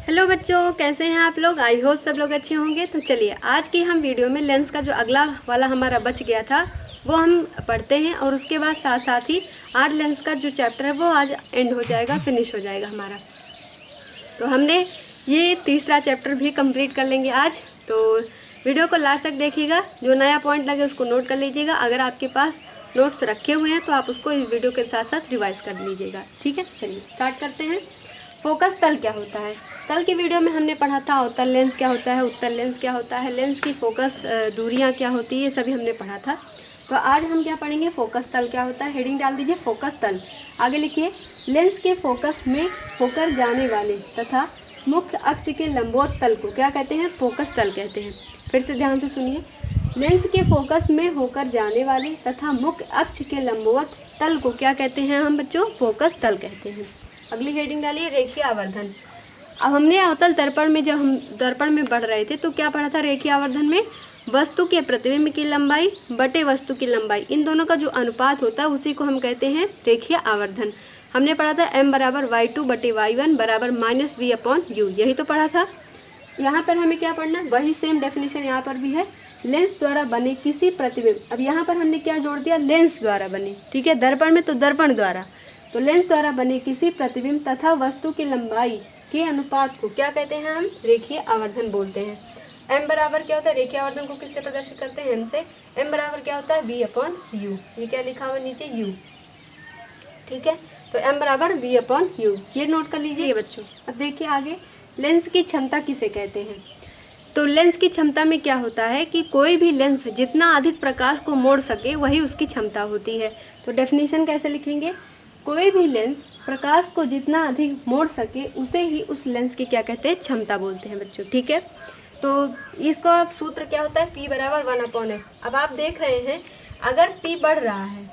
Hello बच्चों, कैसे हैं आप लोग। आई होप सब लोग अच्छे होंगे। तो चलिए आज की हम वीडियो में लेंस का जो अगला वाला हमारा बच गया था वो हम पढ़ते हैं और उसके बाद साथ साथ ही आज लेंस का जो चैप्टर है वो आज एंड हो जाएगा, फिनिश हो जाएगा हमारा। तो हमने ये तीसरा चैप्टर भी कंप्लीट कर लेंगे आज। तो वीडियो को लास्ट तक देखिएगा, जो नया पॉइंट लगे उसको नोट कर लीजिएगा। अगर आपके पास नोट्स रखे हुए हैं तो आप उसको इस वीडियो के साथ साथ रिवाइज कर लीजिएगा। ठीक है, चलिए स्टार्ट करते हैं। फोकस तल क्या होता है। कल की वीडियो में हमने पढ़ा था अवतल लेंस क्या होता है, उत्तल लेंस क्या होता है, लेंस की फोकस दूरियां क्या होती है, ये सभी हमने पढ़ा था। तो आज हम क्या पढ़ेंगे, फोकस तल क्या होता है। हेडिंग डाल दीजिए फोकस तल। आगे लिखिए, लेंस के फोकस में होकर जाने वाले तथा मुख्य अक्ष के लंबवत तल को क्या कहते हैं, फोकस तल कहते हैं। फिर से ध्यान से सुनिए, लेंस के फोकस में होकर जाने वाले तथा मुख्य अक्ष के लंबवत तल को क्या कहते हैं हम बच्चों, फोकस तल कहते हैं। अगली हेडिंग डालिए, रेखीय आवर्धन। अब हमने अवतल दर्पण में, जब हम दर्पण में बढ़ रहे थे तो क्या पढ़ा था, रेखीय आवर्धन में वस्तु के प्रतिबिंब की लंबाई बटे वस्तु की लंबाई, इन दोनों का जो अनुपात होता है उसी को हम कहते हैं रेखीय आवर्धन। हमने पढ़ा था m बराबर y2 बटे y1 बराबर -v/u, यही तो पढ़ा था। यहाँ पर हमें क्या पढ़ना है, वही सेम डेफिनेशन यहाँ पर भी है। लेंस द्वारा बने किसी प्रतिबिंब, अब यहाँ पर हमने क्या जोड़ दिया, लेंस द्वारा बने। ठीक है, दर्पण में तो दर्पण द्वारा, तो लेंस द्वारा बने किसी प्रतिबिंब तथा वस्तु की लंबाई के अनुपात को क्या कहते हैं, हम रेखीय आवर्धन बोलते हैं। m बराबर क्या होता है, रेखीय आवर्धन को किससे प्रदर्शित करते हैं, m से। m बराबर क्या होता है, v/u, ये क्या लिखा हुआ नीचे, u। ठीक है, तो m बराबर v/u, ये नोट कर लीजिए बच्चों। अब देखिए आगे, लेंस की क्षमता किसे कहते हैं। तो लेंस की क्षमता में क्या होता है कि कोई भी लेंस जितना अधिक प्रकाश को मोड़ सके वही उसकी क्षमता होती है। तो डेफिनेशन कैसे लिखेंगे, कोई भी लेंस प्रकाश को जितना अधिक मोड़ सके उसे ही उस लेंस की क्या कहते हैं, क्षमता बोलते हैं बच्चों। ठीक है, तो इसका सूत्र क्या होता है, P बराबर 1/f। अब आप देख रहे हैं अगर P बढ़ रहा है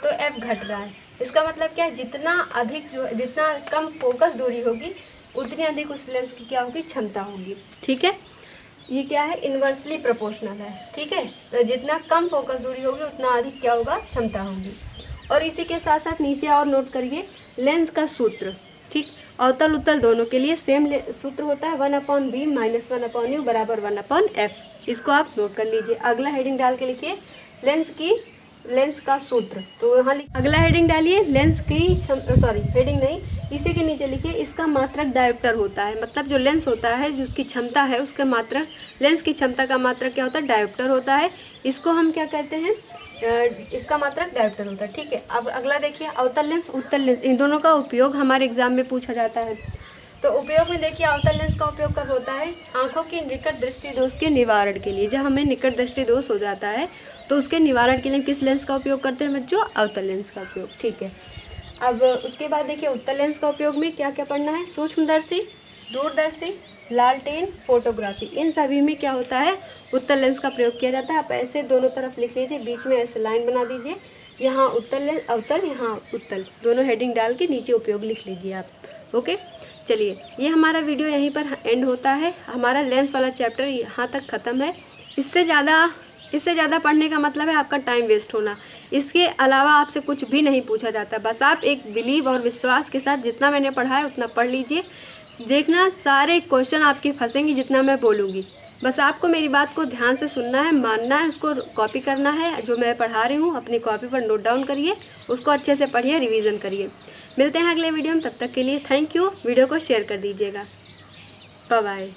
तो F घट रहा है। इसका मतलब क्या है, जितना कम फोकस दूरी होगी उतनी अधिक उस लेंस की क्या होगी, क्षमता होगी। ठीक है, ये क्या है, इन्वर्सली प्रोपोर्शनल है। ठीक है, तो जितना कम फोकस दूरी होगी उतना अधिक क्या होगा, क्षमता होगी। और इसी के साथ साथ नीचे और नोट करिए लेंस का सूत्र। ठीक, अवतल उत्तल दोनों के लिए सेम सूत्र होता है, 1/v - 1/u बराबर 1/f। इसको आप नोट कर लीजिए। अगला हेडिंग डाल के लिखिए, लेंस का सूत्र। तो यहाँ अगला हेडिंग डालिए, लेंस की हेडिंग नहीं, इसी के नीचे लिखिए, इसका मात्रक डायोप्टर होता है। मतलब जो लेंस होता है, जो उसकी क्षमता है, उसका मात्रक, लेंस की क्षमता का मात्रक क्या होता है, डायोप्टर होता है। इसको हम क्या कहते हैं, इसका मात्रक डायोप्टर होता है। ठीक है, अब अगला देखिए, अवतल लेंस उत्तल लेंस, इन दोनों का उपयोग हमारे एग्जाम में पूछा जाता है। तो उपयोग में देखिए, अवतल लेंस का उपयोग कब होता है, आंखों की निकट दृष्टि दोष के निवारण के लिए। जब हमें निकट दृष्टि दोष हो जाता है तो उसके निवारण के लिए किस लेंस का उपयोग करते हैं बच्चों, अवतल लेंस का उपयोग। ठीक है, अब उसके बाद देखिए उत्तल लेंस का उपयोग में क्या क्या पढ़ना है, सूक्ष्मदर्शी, दूरदर्शी, लालटेन, फोटोग्राफी, इन सभी में क्या होता है, उत्तल लेंस का प्रयोग किया जाता है। आप ऐसे दोनों तरफ लिख लीजिए, बीच में ऐसे लाइन बना दीजिए, यहाँ उत्तल लेंस अवतल, यहाँ उत्तल, दोनों हेडिंग डाल के नीचे उपयोग लिख लीजिए आप। ओके, चलिए ये हमारा वीडियो यहीं पर एंड होता है। हमारा लेंस वाला चैप्टर यहाँ तक ख़त्म है। इससे ज़्यादा पढ़ने का मतलब है आपका टाइम वेस्ट होना। इसके अलावा आपसे कुछ भी नहीं पूछा जाता। बस आप एक बिलीव और विश्वास के साथ जितना मैंने पढ़ा है उतना पढ़ लीजिए। देखना सारे क्वेश्चन आपके फंसेंगे जितना मैं बोलूँगी। बस आपको मेरी बात को ध्यान से सुनना है, मानना है, उसको कॉपी करना है। जो मैं पढ़ा रही हूँ अपनी कॉपी पर नोट डाउन करिए, उसको अच्छे से पढ़िए, रिवीजन करिए। मिलते हैं अगले वीडियो में, तब तक के लिए थैंक यू। वीडियो को शेयर कर दीजिएगा। Bye bye.